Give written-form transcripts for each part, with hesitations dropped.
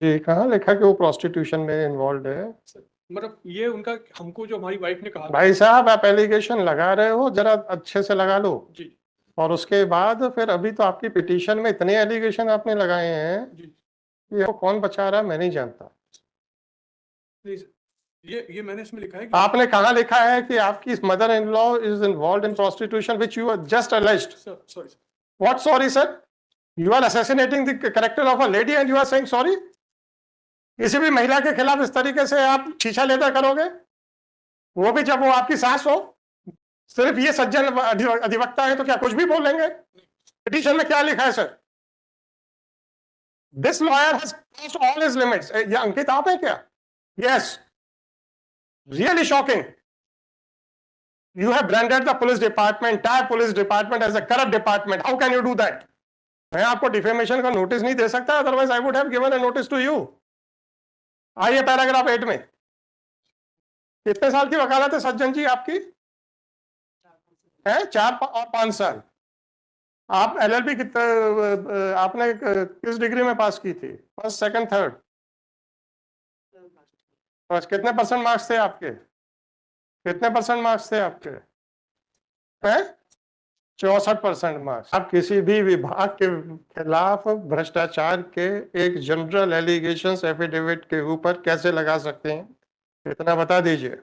जी, कहाँ लिखा कि वो प्रोस्टिट्यूशन में इन्वॉल्व है? मतलब ये उनका हमको जो हमारी वाइफ ने कहा था। भाई साहब, आप एलिगेशन लगा रहे हो, जरा अच्छे से लगा लो। जी और उसके बाद फिर अभी तो आपकी पिटीशन में इतने एलिगेशन आपने लगाए हैं जी। कि वो कौन बचा रहा है मैं नहीं जानता। नहीं सर, ये मैंने इसमें लिखा है कि आपने कहाँ लिखा है कि आपकी mother in law is involve in prostitution which you just alleged? Sir sorry sir. What sorry sir? You are assassinating the character of a lady and you are saying sorry? किसी भी महिला के खिलाफ इस तरीके से आप शीशा लेकर करोगे, वो भी जब वो आपकी सास हो? सिर्फ ये सज्जन अधिवक्ता है तो क्या कुछ भी बोलेंगे? पिटीशन में क्या लिखा है sir? This lawyer has crossed all his limits. ये अंकित आप है क्या? Yes, really shocking. You have branded the police department, entire police department as a corrupt department. How can you do that? मैं आपको डिफेमेशन का नोटिस नहीं दे सकता, otherwise I would have given a notice to you. आइए paragraph 8 में। कितने साल की वकालत है सज्जन जी आपकी? है 4 और 5 साल। आप एलएलबी कितने, आपने किस डिग्री में पास की थी? First, second, third? बस कितने परसेंट मार्क्स थे आपके? कितने परसेंट मार्क्स थे आपके? हैं? 64% मार्क्स। आप किसी भी विभाग के खिलाफ भ्रष्टाचार के एक जनरल एलिगेशंस एफिडेविट के ऊपर कैसे लगा सकते हैं, इतना बता दीजिए।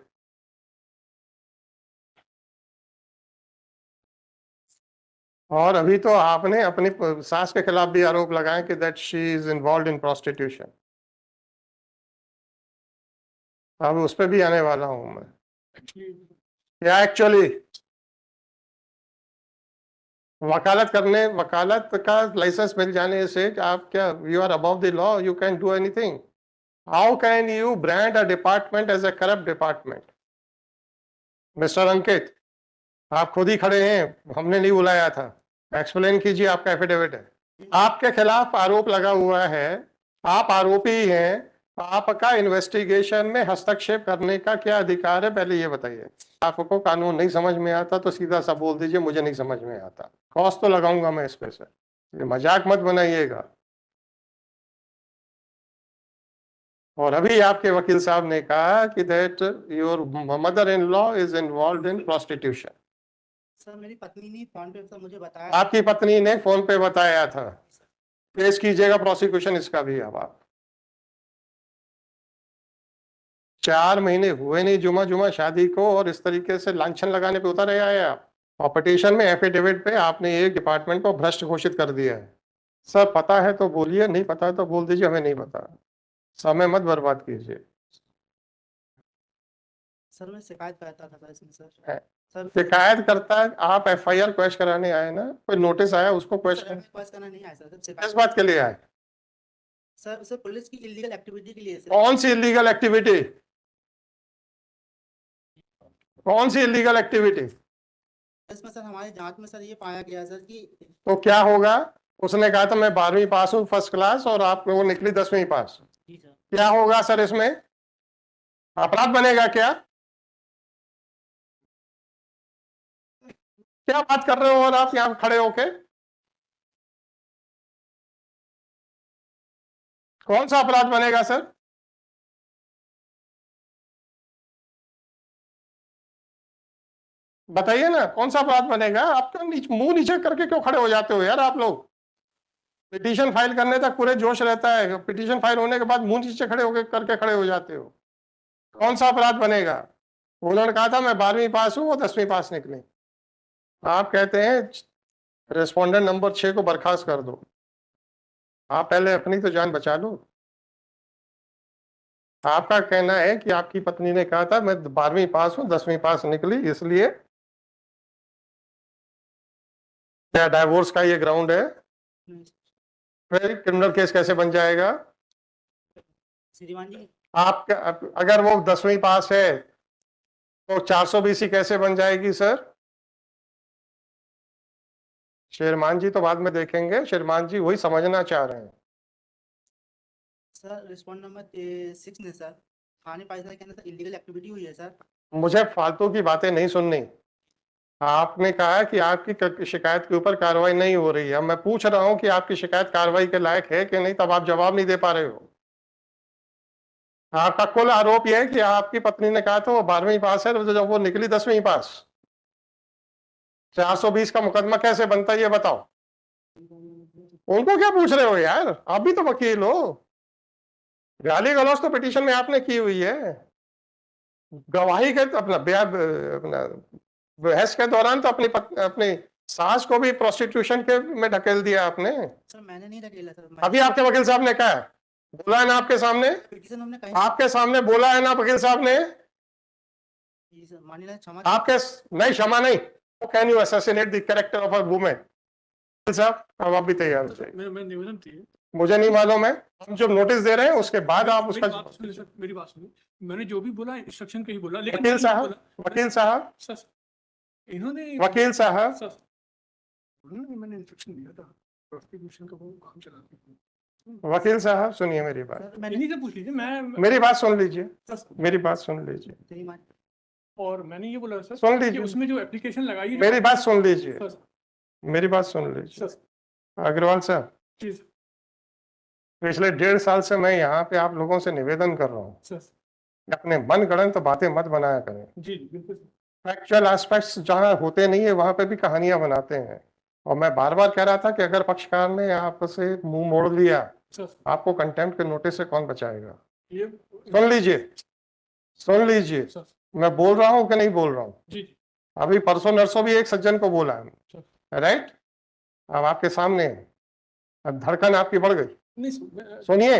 और अभी तो आपने अपनी सास के खिलाफ भी आरोप लगाए कि that she is involve in prostitution. अब उस पर भी आने वाला हूं मैं। क्या एक्चुअली वकालत का लाइसेंस मिल जाने से आप क्या, you are above the law, you can do anything? How can you brand a department as a corrupt department? Mister Ankit, आप खुद ही खड़े हैं, हमने नहीं बुलाया था। एक्सप्लेन कीजिए, आपका एफिडेविट है, आपके खिलाफ आरोप लगा हुआ है, आप आरोपी हैं, आपका इन्वेस्टिगेशन में हस्तक्षेप करने का क्या अधिकार है, पहले ये बताइए। आपको कानून नहीं समझ में आता तो सीधा सा बोल दीजिए मुझे नहीं समझ में आता, कॉस्ट तो लगाऊंगा मैं इस पे से। ये मजाक मत बनाइएगा। और अभी आपके वकील साहब ने कहा कि that your mother in law is involve in prostitution. Sir मेरी पत्नी ने फोन पे सर मुझे बताया। आपकी पत्नी ने फोन पे बताया था? पेश कीजिएगा प्रोसिक्यूशन इसका भी। अब आप 4 महीने हुए नहीं जुमा जुमा शादी को और इस तरीके से लांछन लगाने पे उतर आए आप। और पिटीशन में एफिडेविट पे आपने एक डिपार्टमेंट को भ्रष्ट घोषित कर दिया है। सर पता है तो बोलिए, नहीं पता है तो बोल दीजिए हमें नहीं पता। समय मत बर्बाद कीजिए। सर मैं शिकायत करता था इसमें सर। है। सर शिकायत करता है? आप एफआईआर क्वेश कराने आए ना, कोई नोटिस आया उसको क्वेश सर पास करना नहीं आया सर। किस शिकायत बात के लिए आए? सर सर पुलिस की इलीगल एक्टिविटी के लिए सर। कौन सी इलीगल एक्टिविटी? कौन सी इलीगल एक्टिविटी? इसमें सर हमारी जांच में सर ये पाया गया सर कि तो क्या होगा? उसने कहा था मैं 12वीं पास हूँ फर्स्ट क्लास और आप वो निकली 10वीं पास। जी सर। क्या होगा सर इसमें? अपराध बनेगा क्या? क्या बात कर रहे हो और आप यहाँ खड़े होके? कौन सा अपराध बनेगा सर? बताइए ना कौन सा अपराध बनेगा? आप क्यों मुंह नीचे करके क्यों खड़े हो जाते हो यार आप लोग? पिटीशन फाइल करने तक पूरे जोश रहता है, पिटीशन फाइल होने के बाद मुंह नीचे खड़े होकर करके खड़े हो जाते हो। कौन सा अपराध बनेगा? उन्होंने कहा था मैं 12वीं पास हूं, वो 10वीं पास निकली। आप कहते हैं रेस्पोंडेंट नंबर 6 को बर्खास्त कर दो। आप पहले अपनी तो जान बचा लो। आपका कहना है कि आपकी पत्नी ने कहा था मैं 12वीं पास हूं, 10वीं पास निकली, इसलिए क्या डाइवोर्स का ये ग्राउंड है? फिर क्रिमिनल केस कैसे बन जाएगा? श्रीमान जी आप अगर वो 10वीं पास है तो 420 कैसे बन जाएगी सर? शेरमान जी तो बाद में देखेंगे, शेरमान जी वही समझना चाह रहे हैं। सर रिस्पॉन्ड नंबर 6 ने सर थाने पाइसा के अंदर इलीगल एक्टिविटी हुई है सर। मुझे फालतू की बातें नहीं सुननी। आपने कहा कि आपकी शिकायत के ऊपर कार्रवाई नहीं हो रही है, मैं पूछ रहा हूं कि आपकी शिकायत कार्रवाई के लायक है कि नहीं, तब आप जवाब नहीं दे पा रहे हो। आपका कुल आरोप यह है कि आपकी पत्नी ने कहा था वो 12वीं पास है, तो जब वो निकली 10वीं पास। 420 का मुकदमा कैसे बनता है ये बताओ। उनको क्या पूछ रहे हो यार, आप भी तो वकील हो। गाली गलौज तो पिटीशन में आपने की हुई है। गवाही के अपना अपना बहस के दौरान तो अपनी सास को भी प्रोस्टिट्यूशन के में ढकेल दिया आपने। सर मैंने नहीं ढकेला सर। अभी आपके वकील साहब ने कहा है, बोला है ना आपके सामने, पिटीशन हमने कहीं आपके सामने बोला है ना वकील साहब ने। जी सर, माननीय क्षमा आपके नहीं, क्षमा नहीं। Can you assassinate the character of a women? साहब अब आप भी तैयार हो जाइए। मैं निवेदन थी। मुझे नहीं मालूम है, हम जो नोटिस दे रहे हैं उसके बाद आप मेरी उसका बात सुनिए सर, मेरी बात सुनिए। मैंने जो भी बोला इंस्ट्रक्शन के ही बोला, लेकिन वकील मैंने साहब, बोला- वकील साहब, सर, इन्होंने वकील साहब, सर, उन्होंने मैंने इंस्ट्रक्शन दिया था प्रोसिक्यूशन का वो काम चलाते हैं। वकील साहब सुनिए मेरी बात, सर मैंने इन्हीं से पूछ लीजिए। मैं मेरी बात सुन लीजिए, सर, मेरी बात सुन लीजिए, श्रीमान और मैंने ये बोला सर सुन कि लीजिए, उसमें जो एप्लीकेशन लगाई है, मेरी बात सुन लीजिए, सर, मेरी बात सुन लीजिए। सर, अग्रवाल साहब, जी सर, पिछले 1.5 साल से मैं यहाँ पे आप लोगों से निवेदन कर रहा हूँ सर, कि अपने मन गढ़ंत तो बातें मत बनाया करें। जी जी बिल्कुल सर। फैक्चुअल एस्पेक्ट्स जहाँ होते नहीं है वहां पे भी कहानियां बनाते हैं। और मैं बार बार कह रहा था कि अगर पक्षकार ने आपसे मुंह मोड़ लिया, सर, आपको कंटेम्प्ट के नोटिस से कौन बचाएगा? ये सुन लीजिए, सुन लीजिए, सर, मैं बोल रहा हूँ कि नहीं बोल रहा हूँ। जी जी अभी परसों नरसों भी एक सज्जन को बोला है, सर। राइट? अब आपके सामने है। अब धड़कन आपकी बढ़ गई, नहीं सर, सुनिए।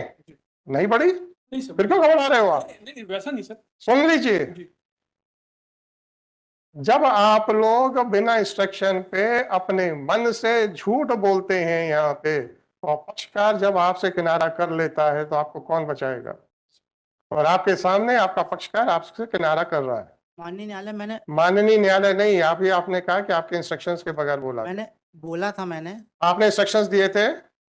नहीं बढ़ी? नहीं सर, फिर क्यों घबरा रहे हो आप? नहीं वैसा नहीं सर। सुन लीजिए, जी जब आप लोग बिना इंस्ट्रक्शन पे अपने मन से झूठ बोलते हैं यहाँ पे, और पक्षकार जब आपसे किनारा कर लेता है तो आपको कौन बचाएगा? और आपके सामने आपका पक्षकार आपसे किनारा कर रहा है। माननीय न्यायालय मैंने माननीय न्यायालय नहीं, आप ही आपने कहा कि आपके इंस्ट्रक्शंस के बगैर बोला। मैंने बोला था मैंने आपने इंस्ट्रक्शंस दिए थे।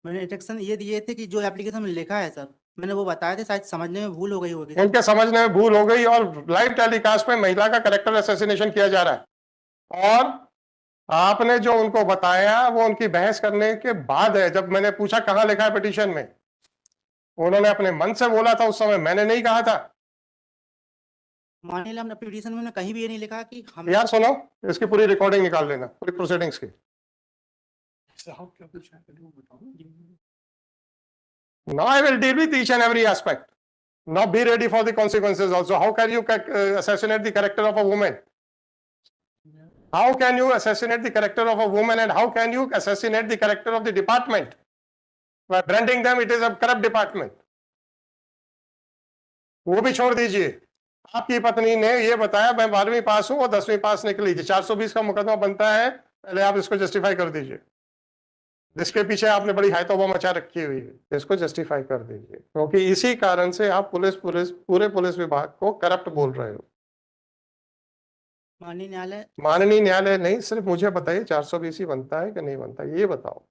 मैंने इंस्ट्रक्शन ये दिए थे कि जो एप्लीकेशन में लिखा है सर, मैंने वो बताए थे, शायद समझने में भूल हो गई होगी सर। उनके समझने में भूल हो गई और लाइव टेलीकास्ट में महिला का कैरेक्टर असैसिनेशन किया जा रहा है। और आपने जो उनको बताया वो उनकी बहस करने के बाद है। जब मैंने पूछा कहां लिखा है पिटीशन में, उन्होंने अपने मन से बोला था, उस समय मैंने नहीं कहा था। माननीय हमने पिटीशन में कहीं भी ये नहीं लिखा कि हम यार सुनो, इसकी पूरी रिकॉर्डिंग निकाल लेना, पूरी प्रोसीडिंग्स की। साहब क्या पूछा है पहले वो बताओ। Now I will deal with each and every aspect. Now be ready for the consequences also. How can you assassinate the character of a woman? How can you assassinate the character of a woman, and how can you assassinate the character of the department? By branding them, it is a corrupt department. वो भी छोड़ दीजिए। आपकी पत्नी ने ये बताया मैं 12वीं पास हूं, वो 10वीं पास निकली थी। 420 का मुकदमा बनता है, पहले आप इसको जस्टिफाई कर दीजिए। जिसके पीछे आपने बड़ी हाइतौबा मचा रखी हुई है, इसको जस्टिफाई कर दीजिए, क्योंकि इसी कारण से आप पूरे पुलिस विभाग को करप्ट बोल रहे हो। माननीय न्यायालय नहीं, सिर्फ मुझे बताइए 420 ही बनता है कि नहीं बनता, ये बताओ।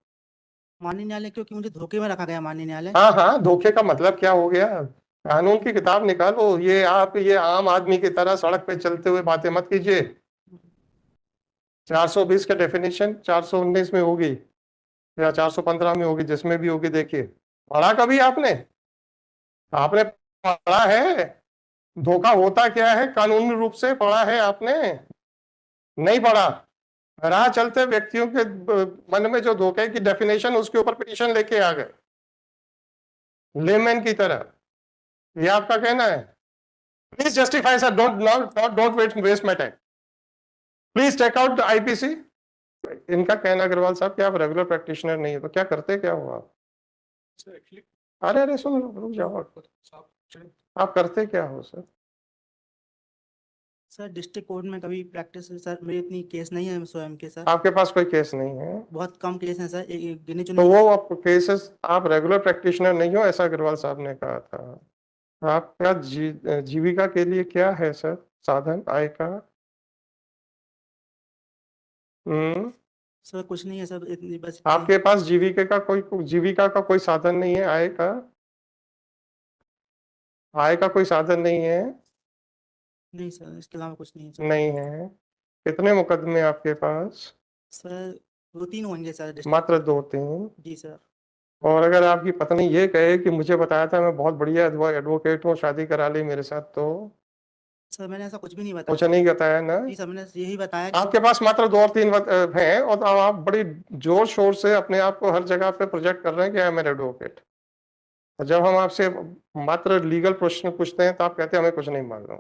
माननीय न्यायालय क्योंकि मुझे धोखे में रखा गया माननीय न्यायालय। हाँ हाँ, धोखे का मतलब क्या हो गया? कानून की किताब निकालो। ये आप ये आम आदमी की तरह सड़क पे चलते हुए बातें मत कीजिए। 420 का डेफिनेशन 419 में होगी या 415 में होगी, जिसमें भी होगी। देखिए, पढ़ा कभी आपने? आपने पढ़ा है धोखा होता क्या है? कानूनी रूप से पढ़ा है आपने? नहीं पढ़ा। राह चलते व्यक्तियों के मन में जो धोखे की डेफिनेशन, उसके ऊपर पिटीशन लेके आ गए लेमैन की तरह। ये आपका कहना है? Please justify sir, don't waste my time. Please take out IPC. इनका कहना अग्रवाल साहब कि आप रेगुलर प्रैक्टिशनर नहीं है, तो क्या करते क्या हो आप? सर एक्चुअली अरे अरे सुन, रुक जाओ। साहब आप करते क्या हो सर? सर डिस्ट्रिक्ट कोर्ट में कभी प्रैक्टिस सर, मेरी इतनी केस नहीं है स्वयं के सर। आपके पास कोई केस नहीं है? बहुत कम केस हैं सर, गिने तो चुने। वो आप केसेस, आप रेगुलर प्रैक्टिशनर नहीं हो, ऐसा अग्रवाल साहब ने कहा था। आपका जीविका के लिए क्या है सर साधन आय का? सर कुछ नहीं है सर, इतनी बस आपके पास जीविका का कोई साधन नहीं है? आय का, आय का कोई साधन नहीं है? नहीं सर, इसके अलावा कुछ नहीं है सर। नहीं है। कितने मुकदमे आपके पास? सर 2-3 होंगे सर डिस्ट्रिक्ट। मात्र 2-3? जी सर। और अगर आपकी पत्नी ये कहे कि मुझे बताया था मैं बहुत बढ़िया एडवोकेट हूँ, शादी करा ली मेरे साथ, तो सर मैंने ऐसा कुछ भी नहीं कुछ बताया। नहीं बताया ना? जी सर, मैंने यही बताया कि आपके पास मात्र 2 और 3 हैं और अब आप बड़ी जोर शोर से अपने आप को हर जगह पे प्रोजेक्ट कर रहे हैं कि आई एम एन एडवोकेट। और जब हम आपसे मात्र लीगल प्रश्न पूछते हैं तो आप कहते हैं हमें कुछ नहीं मालूम।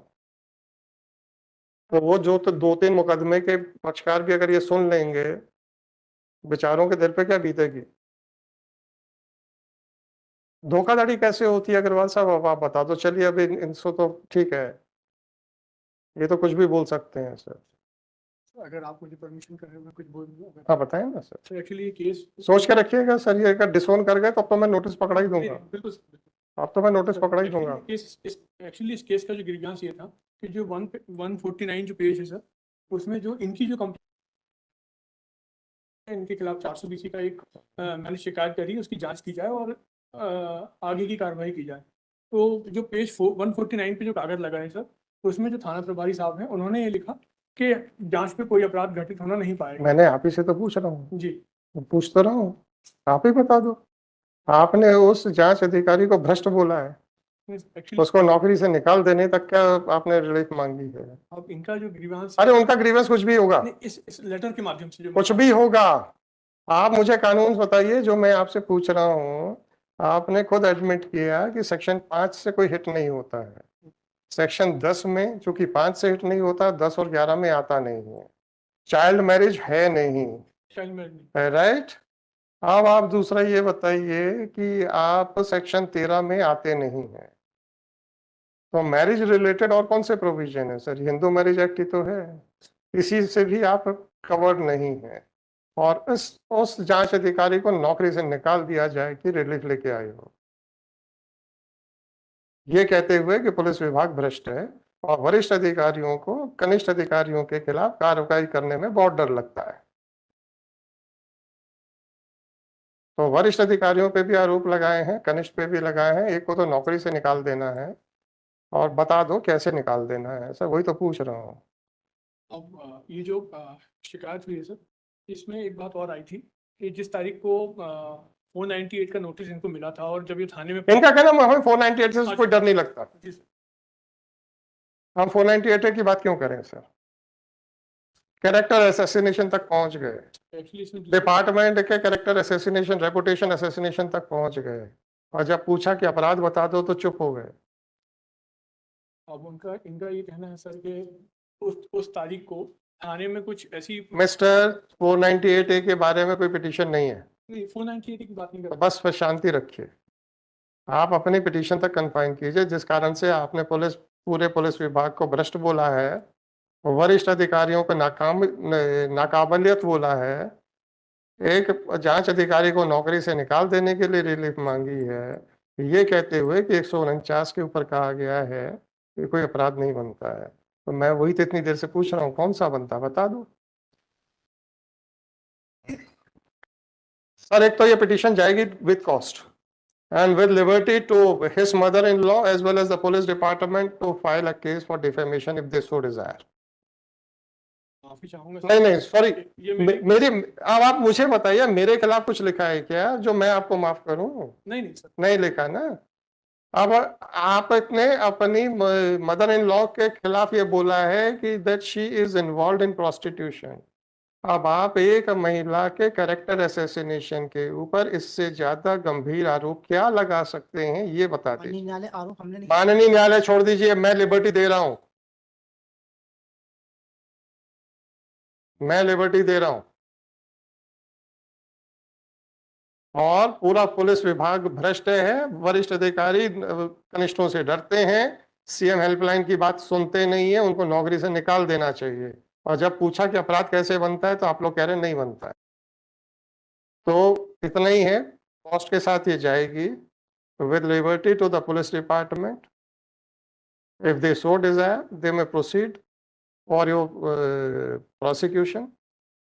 तो वो जो तो 2-3 मुकदमे के पक्षकार भी अगर ये सुन लेंगे, बेचारों के दिल पे क्या बीतेगी? धोखाधड़ी कैसे होती है अग्रवाल साहब, अब आप बता दो। चलिए अभी इनसे तो ठीक है, ये तो कुछ भी बोल सकते हैं सर। अगर आप मुझे परमिशन करें मैं कुछ बोल दूं हाँ बताएं ना सर। सर एक्चुअली ये केस सोच के रखिएगा सर, ये अगर डिसोन कर गए तो अब तो मैं नोटिस पकड़ा ही दूंगा। बिल्कुल सर, अब तो मैं नोटिस पकड़ा ही दूंगा। एक्चुअली इस केस का जो ग्रीवियंस ये था कि जो 149 जो पेज है सर, उसमें जो इनकी जो कंप्लेंट है इनके खिलाफ 420 का एक मैंने शिकायत करी, उसकी जांच की जाए और आगे की कार्रवाई की जाए। तो जो पेज 149 पे जो कागज लगा है सर, तो उसमें जो थाना प्रभारी साहब हैं उन्होंने ये लिखा कि जांच पे कोई अपराध घटित होना नहीं पाएगा। मैंने आप ही से तो पूछ रहा हूँ, जी पूछ तो रहा हूँ, आप ही बता दो। आपने उस जांच अधिकारी को भ्रष्ट बोला है, एक्चुअली उसको नौकरी से निकाल देने तक क्या आपने रिलीफ मांगी है? अब इनका जो ग्रीवांस अरे उनका ग्रीवेंस कुछ भी होगा, इस लेटर के माध्यम से जो कुछ भी होगा। आप मुझे कानून बताइए जो मैं आपसे पूछ रहा हूँ। आपने खुद एडमिट किया कि सेक्शन 5 से कोई हिट नहीं होता है। सेक्शन 10 में चूंकि 5 से हिट नहीं होता, 10 और 11 में आता नहीं है। चाइल्ड मैरिज है नहीं, चाइल्ड मैरिज राइट? अब आप दूसरा ये बताइए कि आप सेक्शन 13 में आते नहीं हैं, तो मैरिज रिलेटेड और कौन से प्रोविजन है सर? हिंदू मैरिज एक्ट ही तो है, इसी से भी आप कवर्ड नहीं है। और उस जांच अधिकारी को नौकरी से निकाल दिया जाए कि रिलीफ लेके आए हो, ये कहते हुए कि पुलिस विभाग भ्रष्ट है और वरिष्ठ अधिकारियों को कनिष्ठ अधिकारियों के खिलाफ कार्रवाई करने में बहुत डर लगता है। तो वरिष्ठ अधिकारियों पे भी आरोप लगाए हैं, कनिष्ठ पे भी लगाए हैं, एक को तो नौकरी से निकाल देना है। और बता दो कैसे निकाल देना है सर, वही तो पूछ रहा हूँ। अब ये जो शिकायत हुई है सर, इसमें एक बात और आई थी कि जिस तारीख को 498 का नोटिस इनको मिला था और जब ये थाने में इनका कहना हमें 498 से कोई डर नहीं लगता। जी सर, हम 498 की बात क्यों करें सर? कैरेक्टर असैसिनेशन तक पहुंच गए, एक्चुअली इसमें डिपार्टमेंट के कैरेक्टर असैसिनेशन, रेपुटेशन असैसिनेशन तक पहुंच गए, और जब पूछा कि अपराध बता दो तो चुप हो गए। अब उनका इनका ये कहना है सर कि उस तारीख को थाने में कुछ ऐसी मिस्टर 498A के बारे में कोई पिटीशन नहीं है, 498 की बात नहीं तो कर बस फिर शांति रखिए। आप अपनी पिटीशन तक कन्फाइन कीजिए, जिस कारण से आपने पूरे पुलिस विभाग को भ्रष्ट बोला है, वरिष्ठ अधिकारियों को नाकाबिलियत बोला है, एक जांच अधिकारी को नौकरी से निकाल देने के लिए रिलीफ मांगी है, ये कहते हुए कि 149 के ऊपर कहा गया है कि कोई अपराध नहीं बनता है। तो मैं वही तो इतनी देर से पूछ रहा हूँ, कौन सा बनता, बता दो सर। एक तो ये पिटीशन जाएगी with cost and with liberty to his mother-in-law as well as the police department to file a case for defamation if they so desire. माफी चाहूंगा नहीं नहीं सॉरी, ये मेरी मेरी अब आप मुझे बताइए मेरे खिलाफ कुछ लिखा है क्या जो मैं आपको माफ करूं? नहीं सर, नहीं लिखा ना। अब आपने अपनी मदर इन लॉ के खिलाफ ये बोला है कि that she is involve in prostitution. अब आप एक महिला के कैरेक्टर असैसिनेशन के ऊपर इससे ज्यादा गंभीर आरोप क्या लगा सकते हैं, ये बता दीजिए। माननीय न्यायालय आरोप हमने नहीं माननीय न्यायालय छोड़ दीजिए, मैं लिबर्टी दे रहा हूं, मैं लिबर्टी दे रहा हूं। और पूरा पुलिस विभाग भ्रष्ट है, वरिष्ठ अधिकारी कनिष्ठों से डरते हैं, सीएम हेल्पलाइन की बात सुनते नहीं है, उनको नौकरी से निकाल देना चाहिए। और जब पूछा कि अपराध कैसे बनता है तो आप लोग कह रहे नहीं बनता है। तो इतना ही है, कॉस्ट के साथ ये जाएगी with liberty to the police department. If they so desire, they may proceed for your prosecution,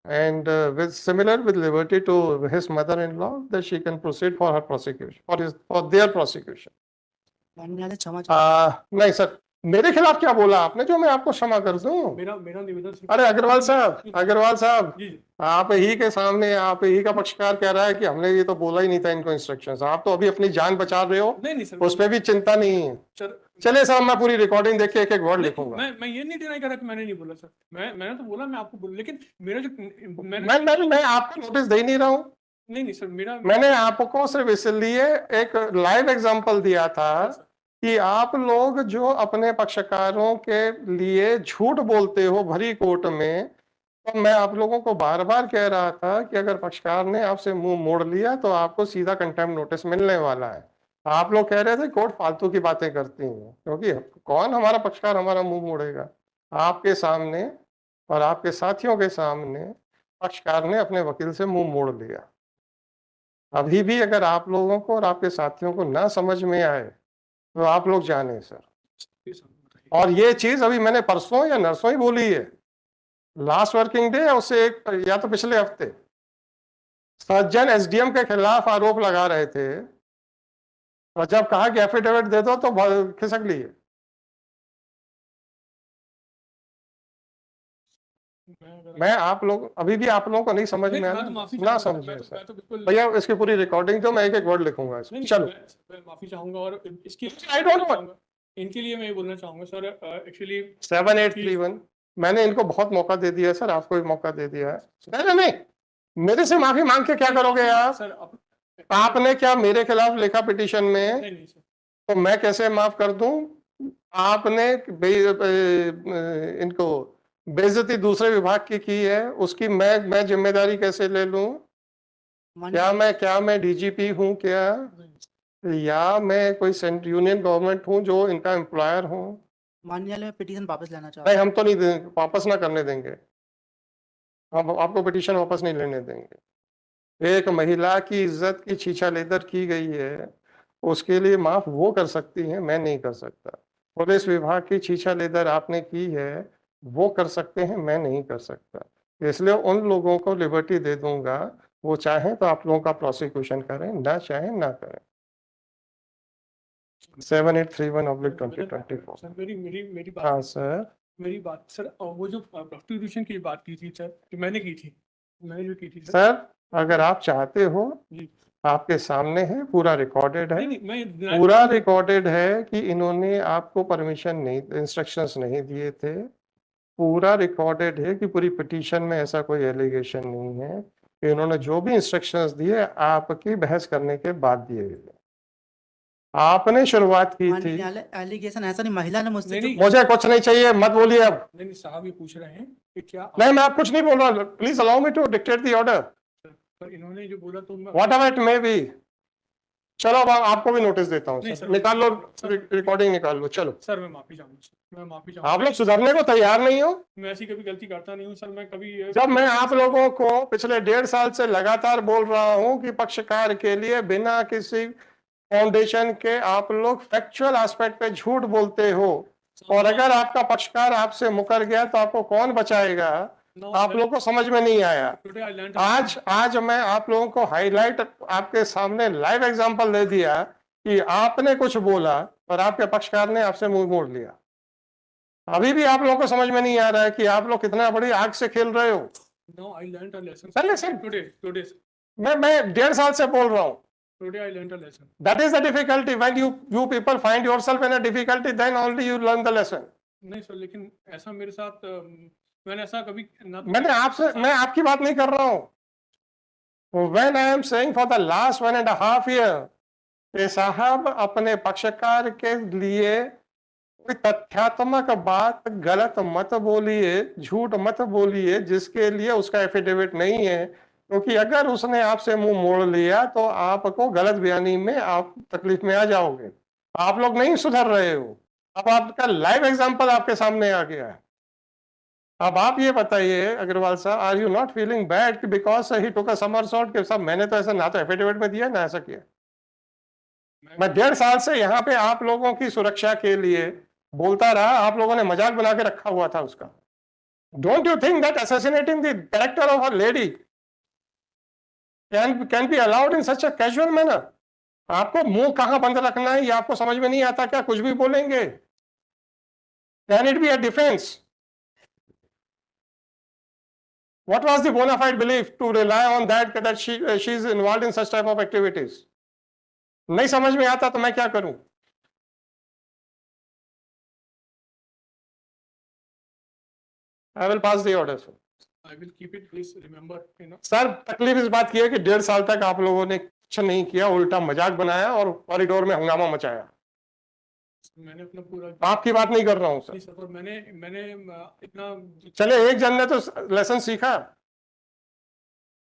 and with liberty to his mother-in-law that she can proceed for her prosecution, for their prosecution. माननीय न्यायालय क्षमा चाहूंगा। नहीं sir, मेरे खिलाफ क्या बोला आपने जो मैं आपको क्षमा कर दूं? मेरा मेरा निवेदन सिर्फ- अरे अग्रवाल साहब, जी जी आप ही के सामने आप ही का पक्षकार कह रहा है कि हमने ये तो बोला ही नहीं था इनको इंस्ट्रक्शंस। आप तो अभी अपनी जान बचा रहे हो, नहीं नहीं सर, उस पर भी चिंता नहीं है। सर चले साहब, मैं पूरी रिकॉर्डिंग देख के एक एक वर्ड नहीं, लिखूंगा। मैं ये नहीं डिनाई कर रहा कि मैंने नहीं बोला सर, मैंने तो बोला, मैं आपको बोला, लेकिन मेरा जो मैंने मैं आपको नोटिस दे ही नहीं रहा हूँ। नहीं नहीं सर, मेरा मैंने आपको सिर्फ इसलिए एक लाइव एग्जांपल दिया था कि आप लोग जो अपने पक्षकारों के लिए झूठ बोलते हो भरी कोर्ट में, तो मैं आप लोगों को बार बार कह रहा था कि अगर पक्षकार ने आपसे मुंह मोड़ लिया तो आपको सीधा कंटेम्प्ट नोटिस मिलने वाला है। आप लोग कह रहे थे कोर्ट फालतू की बातें करती हैं, क्योंकि कौन हमारा पक्षकार हमारा मुंह मोड़ेगा? आपके सामने और आपके साथियों के सामने पक्षकार ने अपने वकील से मुंह मोड़ लिया। अभी भी अगर आप लोगों को और आपके साथियों को ना समझ में आए तो आप लोग जाने सर। और ये चीज अभी मैंने परसों या नरसों ही बोली है, लास्ट वर्किंग डे या उससे एक या तो पिछले हफ्ते, सज्जन एसडीएम के खिलाफ आरोप लगा रहे थे और जब कहा कि एफिडेविट दे दो तो खिसक लिए। मैं आप लोग अभी भी आप लोगों को नहीं समझ में आया, ना समझे सर। भैया इसकी पूरी रिकॉर्डिंग दो, मैं एक एक वर्ड लिखूंगा इसमें। चलो, मैं माफी चाहूंगा, और इसकी आई डोंट नो, इनके लिए मैं ये बोलना चाहूंगा सर, एक्चुअली 7831 मैंने इनको बहुत मौका दे दिया है सर, आपको भी मौका दे दिया है। नहीं, मेरे से माफी मांग के क्या करोगे आप? सर आपने क्या मेरे खिलाफ लिखा पिटीशन में? नहीं सर, तो मैं कैसे माफ कर दूं? आपने इनको बेइज्जती दूसरे विभाग की है, उसकी मैं जिम्मेदारी कैसे ले लूं? क्या मैं डीजीपी हूं क्या, या मैं कोई यूनियन गवर्नमेंट हूं जो इनका एम्प्लॉयर हूं? मान्यालय में पिटीशन वापस लेना चाहता नहीं, हम तो नहीं वापस ना करने देंगे, हम आपको पिटीशन वापस नहीं लेने देंगे। एक महिला की इज्जत की छीछालेदर की गई है, उसके लिए माफ वो कर सकती है, मैं नहीं कर सकता। पुलिस विभाग की छीछालेदर आपने की है, वो कर सकते हैं, मैं नहीं कर सकता। इसलिए उन लोगों को लिबर्टी दे दूंगा, वो चाहें तो आप लोगों का प्रोसिक्यूशन करें, ना चाहें ना करें। 7831/2024। सर मेरी बात, हाँ सर। मेरी बात सर, वो जो प्रोस्टिट्यूशन की बात की थी सर, जो मैंने की थी सर, अगर आप चाहते हो, जी, आपके सामने है, पूरा रिकॉर्डेड है, नहीं मैं पूरा रिकॉर्डेड है कि इन्होंने आपको परमिशन नहीं, इंस्ट्रक्शंस नहीं दिए थे। पूरा रिकॉर्डेड है कि पूरी पिटीशन में ऐसा कोई एलिगेशन नहीं है। इन्होंने जो भी इंस्ट्रक्शंस दिए आपकी बहस करने के बाद दिए गए। आपने शुरुआत की थी। मान्यालय एलिगेशन ऐसा नहीं, महिला ने मुझसे नहीं, मुझे कुछ नहीं चाहिए, मत बोलिए अब। नहीं साहब, ये पूछ रहे हैं कि क्या नहीं, मैं आप कुछ नहीं बोल रहा, please allow me to dictate the order पर इन्होंने जो बोला तो whatever it may be. चलो अब आपको भी नोटिस देता हूँ नहीं सर, सर, निकाल लो, सर, रिकॉर्डिंग निकाल लो। चलो सर, मैं माफी चाहूंगा, मैं माफी आप चाहूंगा, लोग सुधरने को तैयार नहीं हो। मैं ऐसी कभी गलती करता नहीं हूँ सर, मैं कभी जब मैं आप लोगों को पिछले 1.5 साल से लगातार बोल रहा हूं कि पक्षकार के लिए बिना किसी फाउंडेशन के आप लोग फैक्चुअल एस्पेक्ट पे झूठ बोलते हो, और अगर आपका पक्षकार आपसे मुकर गया तो आपको कौन बचाएगा? आप लोगों को समझ में नहीं आया। आज मैं आप लोगों को हाईलाइट आपके सामने लाइव एग्जांपल दे दिया कि आपने कुछ बोला और आपके पक्षकार ने आपसे मुंह मोड़ लिया। अभी भी आप लोगों को समझ में नहीं आ रहा है कि आप लोग कितना बड़ी आग से खेल रहे हो। No, I learned a lesson. Listen. Today, मैं 1.5 साल से बोल रहा हूँ। today I learned a lesson. That is the difficulty. When you people find yourself in a difficulty, then only you learn the lesson. नहीं सर, लेकिन ऐसा मेरे साथ मैंने ऐसा कभी ना, मैं आपकी बात नहीं कर रहा हूँ। When I am saying for the last 1.5 year, कि साहब अपने पक्षकार के लिए कोई तथ्यात्मक बात गलत मत बोलिए, झूठ मत बोलिए जिसके लिए उसका एफिडेविट नहीं है, क्योंकि अगर उसने आपसे मुंह मोड़ लिया तो आपको गलत बयानी में आप तकलीफ में आ जाओगे। आप लोग नहीं सुधर रहे हो। अब आपका लाइव एग्जांपल आपके सामने आ गया है। अब आप ये बताइए अग्रवाल साहब, are you not feeling bad because he took a somersault के साहब मैंने तो ऐसा ना तो एफिडेविट में दिया ना ऐसा किया। मैं 1.5 साल से यहाँ पे आप लोगों की सुरक्षा के लिए बोलता रहा, आप लोगों ने मजाक बना के रखा हुआ था उसका। Don't you think that assassinating the character of a lady can be allowed in such a casual manner? आपको मुंह कहां बंद रखना है ये आपको समझ में नहीं आता क्या? कुछ भी बोलेंगे। Can it be a defense? What was the bona fide belief to rely on that she is involved in such type of activities? नहीं समझ में आता तो मैं क्या करूं? I will pass the order, sir. I will keep it, please remember, you know. Sir तकलीफ इस बात की है कि 1.5 साल तक आप लोगों ने कुछ नहीं किया, उल्टा मजाक बनाया और कॉरिडोर में हंगामा मचाया। मैंने अपना पूरा आपकी बात नहीं कर रहा हूं सर। नहीं सर, पर मैंने इतना चले एक जन ने तो लेसन सीखा।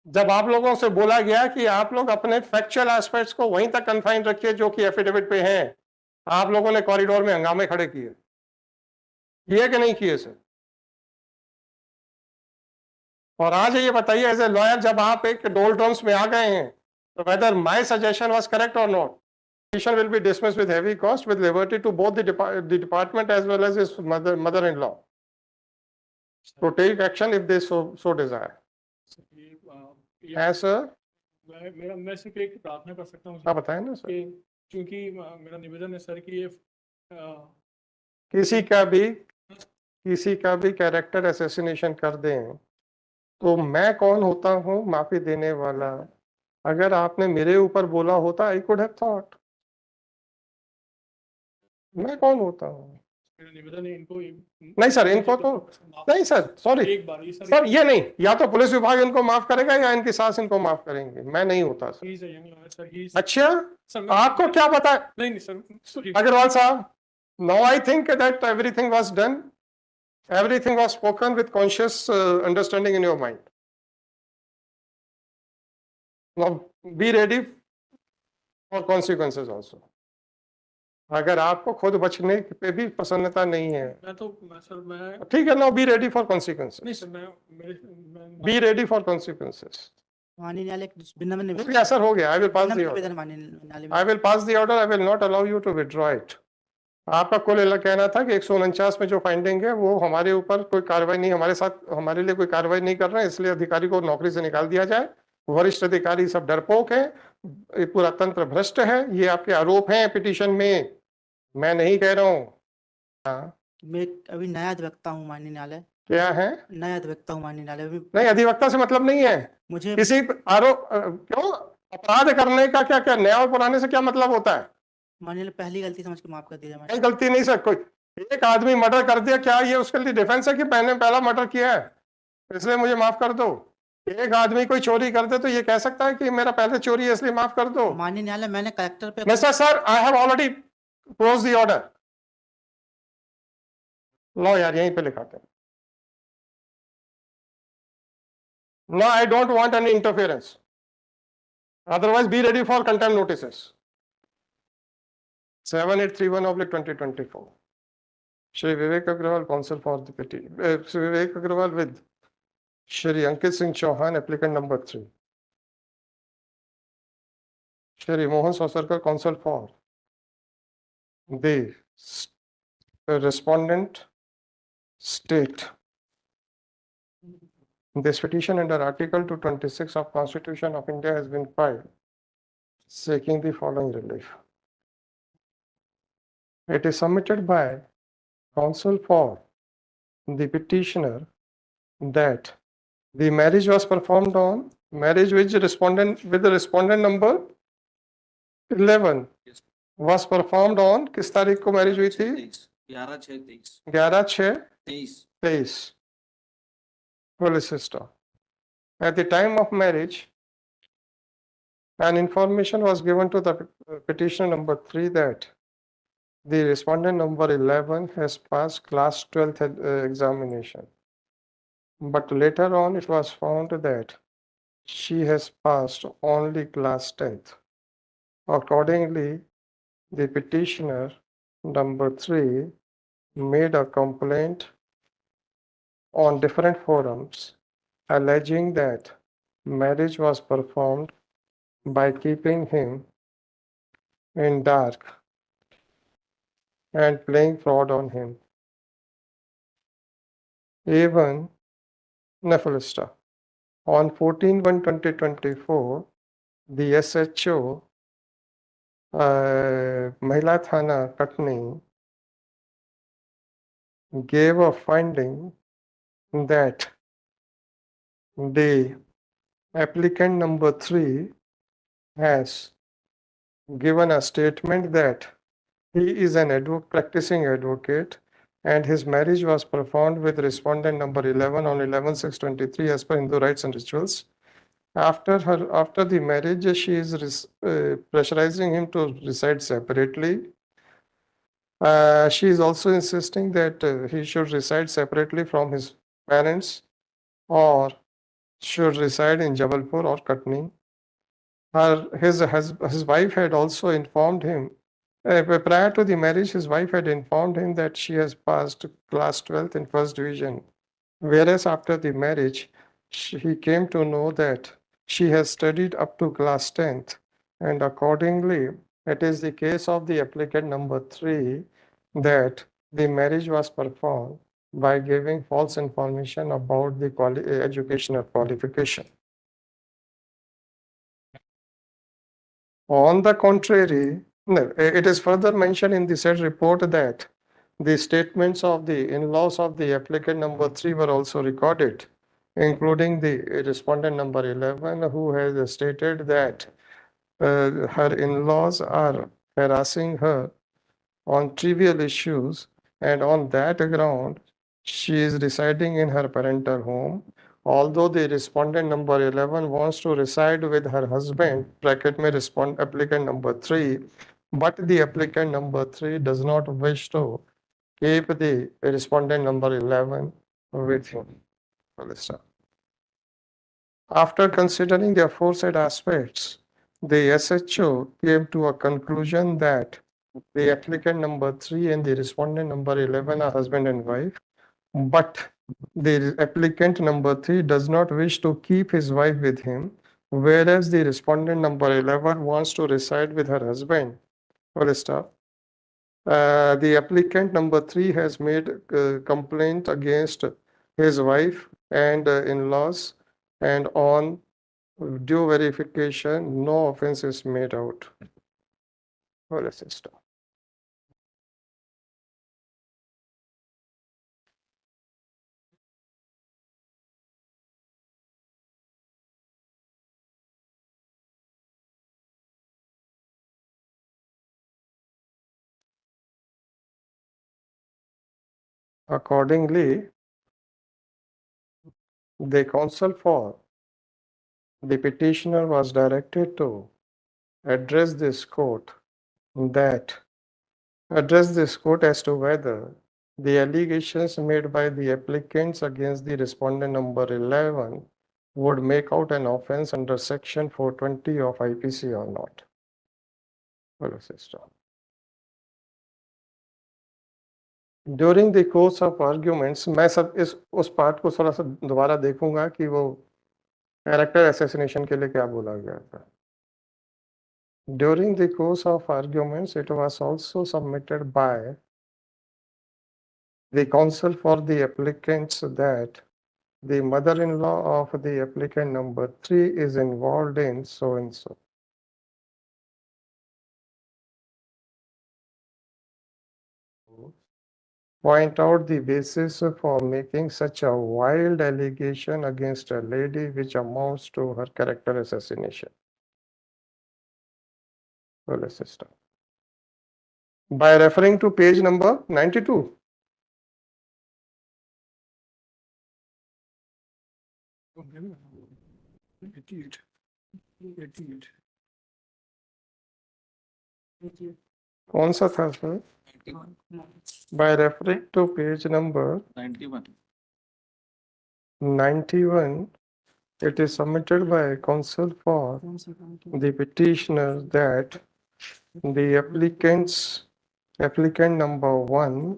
जब आप लोगों से बोला गया कि आप लोग अपने फैक्चुअल एस्पेक्ट्स को वहीं तक कन्फाइन रखिए जो कि एफिडेविट पे हैं, आप लोगों ने कॉरिडोर में हंगामे खड़े किए कि नहीं किए सर? और आज ये बताइए एज ए लॉयर, जब आप एक डोलड्रम्स में आ गए हैं, तो whether my suggestion was correct और not, petition will be dismissed with heavy cost with liberty to both the department as well as his mother-in-law to take action if they so desire. Yes sir. मैं सिर्फ एक प्रार्थना कर सकता हूँ आप बताएं ना सर। कि क्योंकि मेरा निवेदन है सर कि ये किसी का भी कैरेक्टर असैसिनेशन कर दें तो मैं कौन होता हूँ माफी देने वाला? अगर आपने मेरे ऊपर बोला होता आई कुड हैव थॉट, मैं कौन होता हूँ? मेरा निवेदन है इनको नहीं सर, इनको तो नहीं सर, सॉरी एक बार सर, ये नहीं, या तो पुलिस विभाग इनको माफ करेगा या इनकी सास इनको माफ करेंगे, मैं नहीं होता सर। अच्छा आपको क्या पता? नहीं सर, अग्रवाल साहब, now I think that everything was done, everything was spoken with conscious understanding in your mind. Now be ready for consequences also. अगर आपको खुद बचने पे भी प्रसन्नता नहीं है मैं ठीक है, now be ready for consequences. नहीं सर, मैं be ready for consequences. माननीय न्यायालय बिना में इसलिए असर हो गया। I will pass the order. निवेदन माननीय न्यायालय I will pass the order. I will not allow you to withdraw it. आपका कुल कहना था कि 149 में जो फाइंडिंग है वो हमारे ऊपर कोई कार्रवाई नहीं, हमारे साथ हमारे लिए कोई कार्रवाई नहीं कर रहे हैं, इसलिए अधिकारी को नौकरी से निकाल दिया जाए। वरिष्ठ अधिकारी सब डरपोक है, पूरा तंत्र भ्रष्ट है, ये आपके आरोप हैं पिटीशन में, मैं नहीं कह रहा हूँ। मैं अभी नया अधिवक्ता हूँ माननीय न्यायालय। क्या है? नया अधिवक्ता हूँ माननीय न्यायालय। नहीं, अधिवक्ता से मतलब नहीं है मुझे किसी आरोप, क्यों अपराध करने का क्या क्या नया और पुराने से क्या मतलब होता है? माननीय पहली गलती समझ के माफ कर दीजिए। नहीं गलती नहीं सर, कोई एक आदमी मर्डर कर दिया, क्या ये उसके लिए डिफेंस है कि मैंने पहला मर्डर किया है इसलिए मुझे माफ कर दो? एक आदमी कोई चोरी कर दे तो ये कह सकता है कि मेरा पहले चोरी है इसलिए माफ कर दो? माननीय न्यायालय मैंने कलेक्टर पे mister sir, I have already close the order. लो यार यहीं पे लिखाते हैं। No I don't want any interference, otherwise be ready for contempt notices. 7831/2024 Shri Vivek Agrawal, counsel for the petition. Shri Vivek Agrawal with Shri Ankit Singh Chauhan, applicant number 3. Shri Mohan Sosarkar, counsel for the respondent state. This petition under Article 226 of Constitution of India has been filed, seeking the following relief. It is submitted by counsel for the petitioner that the marriage was performed on marriage with the respondent number 11 was performed on किस तारीख को marriage हुई थी? 11/6/23 Solicitor. At the time of marriage, an information was given to the petitioner number 3 that the respondent number 11 has passed class 12th examination, but later on it was found that she has passed only class 10th. Accordingly, the petitioner number 3 made a complaint on different forums alleging that marriage was performed by keeping him in dark and playing fraud on him. Even Nephilista. On 14/1/2024, the SHO Mahila Thana Katni gave a finding that the applicant number 3 has given a statement that he is an practicing advocate and his marriage was performed with respondent number 11 on 11/6/23 as per Hindu rites and rituals. After the marriage, she is pressurizing him to reside separately. She is also insisting that he should reside separately from his parents or should reside in Jabalpur or Katni. His wife had also informed him, prior to the marriage, his wife had informed him that she has passed class 12th in first division. Whereas after the marriage, he came to know that she has studied up to class 10th, and accordingly, it is the case of the applicant number 3 that the marriage was performed by giving false information about the educational qualification. On the contrary, it is further mentioned in the said report that the statements of the in-laws of the applicant number 3 were also recorded, including the respondent number 11, who has stated that her in-laws are harassing her on trivial issues, and on that ground, she is residing in her parental home. Although the respondent number 11 wants to reside with her husband, bracket may respond applicant number 3, but the applicant number 3 does not wish to keep the respondent number 11 with him. After considering the aforesaid aspects, the SHO came to a conclusion that the applicant number 3 and the respondent number 11 are husband and wife, but the applicant number 3 does not wish to keep his wife with him, whereas the respondent number 11 wants to reside with her husband. Full stop. The applicant number 3 has made a complaint against his wife and in-laws, and on due verification, no offense is made out. Full stop. Accordingly, the counsel for the petitioner was directed to address this court as to whether the allegations made by the applicants against the respondent number 11 would make out an offense under section 420 of IPC or not. Follow system. During the course of arguments मैं सब उस part को थोड़ा सा दोबारा देखूंगा कि वो कैरेक्टर असैसिनेशन के लिए क्या बोला गया था. During the course of arguments, it was also submitted by the counsel for the applicants that the mother-in-law of the applicant number 3 is involved in so and so. Point out the basis for making such a wild allegation against a lady which amounts to her character assassination. Well, system. By referring to page number 92. कौन सा था sir? By referring to page number 91, it is submitted by counsel for the petitioner that the applicant number 1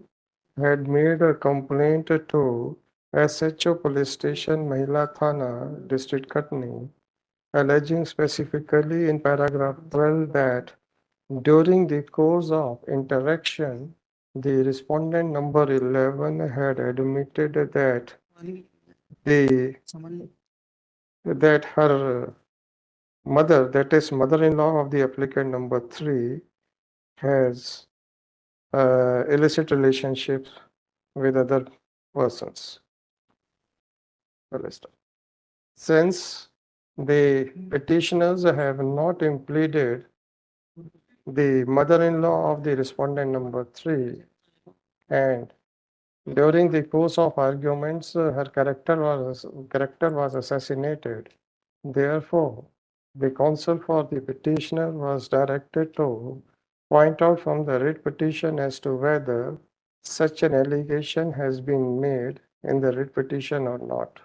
had made a complaint to SHO Police Station, Mahila Thana, District Katni, alleging specifically in paragraph 12 that during the course of interaction, the respondent number 11 had admitted that her mother, that is mother-in-law of the applicant number 3, has illicit relationships with other persons. Well, let's start. Since the petitioners have not impleaded the mother-in-law of the respondent number 3, and during the course of arguments her character was assassinated, therefore the counsel for the petitioner was directed to point out from the writ petition as to whether such an allegation has been made in the writ petition or not.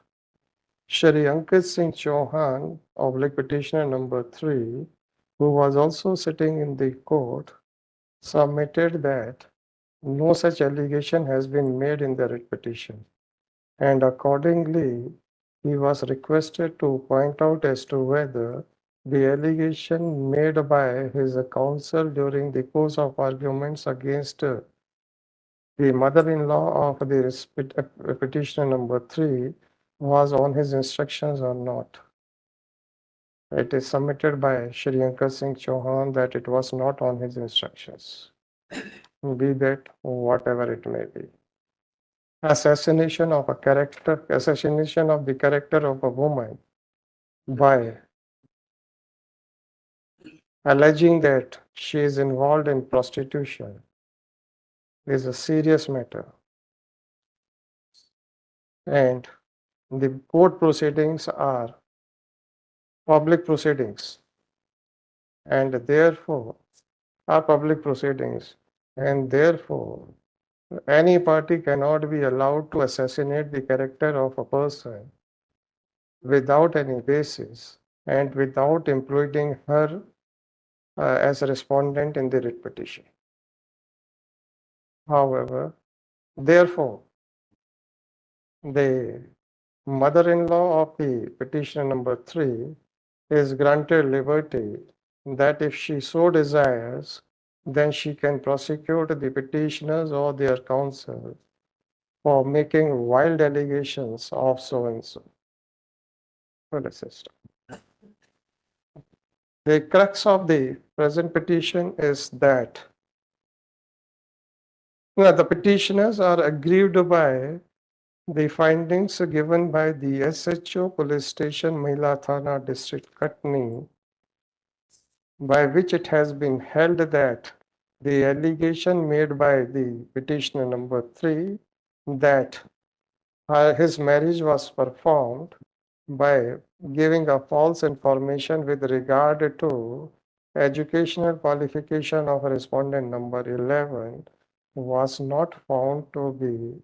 Shri Ankit Singh Chauhan, oblique petitioner number 3, who was also sitting in the court, submitted that no such allegation has been made in the writ petition, and accordingly he was requested to point out as to whether the allegation made by his counsel during the course of arguments against the mother-in-law of the petitioner number 3 was on his instructions or not. It is submitted by Shri Ankit Singh Chauhan that it was not on his instructions, be that whatever it may be. Assassination of the character of a woman by alleging that she is involved in prostitution is a serious matter, and the court proceedings are public proceedings, and therefore any party cannot be allowed to assassinate the character of a person without any basis and without including her as a respondent in the writ petition. However, therefore, the mother-in-law of the petitioner number 3 is granted liberty that if she so desires, then she can prosecute the petitioners or their counsel for making wild allegations of so and so. The crux of the present petition is that the petitioners are aggrieved by the findings given by the SHO Police Station, Mahila Thana, District Katni, by which it has been held that the allegation made by the petitioner number 3 that his marriage was performed by giving a false information with regard to educational qualification of respondent number 11 was not found to be